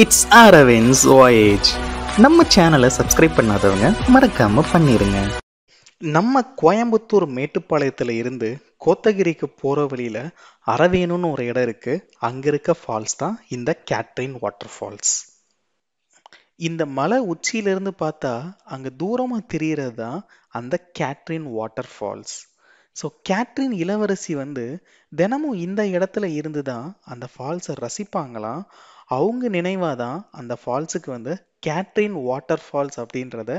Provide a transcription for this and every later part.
It's Aravind's voyage. நம்ம சேனலை subscribe பண்ணாதவங்க மறக்காம பண்ணிருங்க. நம்ம கோயம்புத்தூர் மேட்டுப்பாளையத்தில் இருந்து கோத்தகிரிக்கு போகிற வழியில் அரவேணுன்னு ஒரு இடம் இருக்குது. அங்கே இருக்க ஃபால்ஸ் தான் இந்த கேட்ரின் வாட்டர் ஃபால்ஸ். இந்த மலை உச்சியிலிருந்து பார்த்தா அங்கே தூரமாக தெரிகிறது தான் அந்த Catherine waterfalls. So Catherine இளவரசி தினமும் இந்த இடத்துல இருந்து தான் அந்த ஃபால்ஸை ரசிப்பாங்களாம். அவங்க நினைவாக தான் அந்த ஃபால்ஸுக்கு கேட்ரின் வாட்டர் ஃபால்ஸ் அப்படின்றத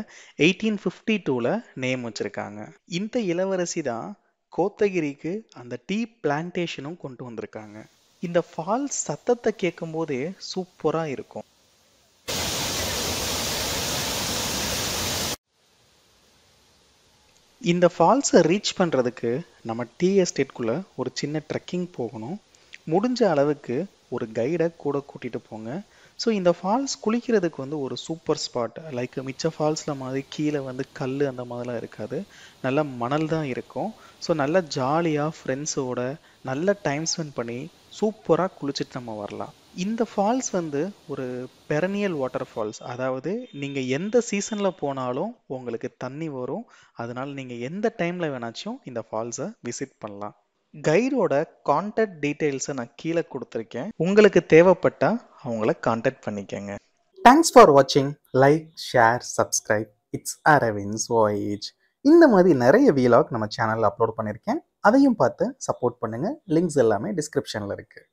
1852 நேம் வச்சுருக்காங்க. இந்த இளவரசி தான் கோத்தகிரிக்கு அந்த டீ பிளான்டேஷனும் கொண்டு வந்திருக்காங்க. இந்த ஃபால்ஸ் சத்தத்தை கேட்கும் போதே சூப்பராக இருக்கும். இந்த ஃபால்ஸை ரீச் பண்ணுறதுக்கு நம்ம டீ எஸ்டேட்குள்ளே ஒரு சின்ன ட்ரெக்கிங் போகணும். முடிஞ்ச அளவுக்கு ஒரு கைடை கூட கூட்டிகிட்டு போங்க. ஸோ இந்த ஃபால்ஸ் குளிக்கிறதுக்கு ஒரு சூப்பர் ஸ்பாட். லைக் மிச்ச ஃபால்ஸில் மாதிரி கீழே கல் அந்த மாதிரிலாம் இருக்காது, நல்ல மணல் தான் இருக்கும். ஸோ நல்லா ஜாலியாக ஃப்ரெண்ட்ஸோட நல்ல டைம் ஸ்பெண்ட் பண்ணி சூப்பராக குளிச்சுட்டு நம்ம வரலாம். இந்த ஃபால்ஸ் ஒரு பெரனியல் வாட்டர் ஃபால்ஸ், அதாவது நீங்கள் எந்த சீசனில் போனாலும் உங்களுக்கு தண்ணி வரும். அதனால் நீங்கள் எந்த டைமில் வேணாச்சும் இந்த ஃபால்ஸை விசிட் பண்ணலாம். கைடோட கான்டாக்ட் டீட்டெயில்ஸை நான் கீழே கொடுத்துருக்கேன். உங்களுக்கு தேவைப்பட்டால் அவங்கள கான்டாக்ட் பண்ணிக்கோங்க. தேங்க்ஸ் ஃபார் வாட்சிங். Like, share, subscribe. It's Aravind's voyage. இந்த மாதிரி நிறைய வீலாக் நம்ம சேனலில் அப்லோட் பண்ணியிருக்கேன். அதையும் பார்த்து சப்போர்ட் பண்ணுங்கள். லிங்க்ஸ் எல்லாமே டிஸ்கிரிப்ஷனில் இருக்குது.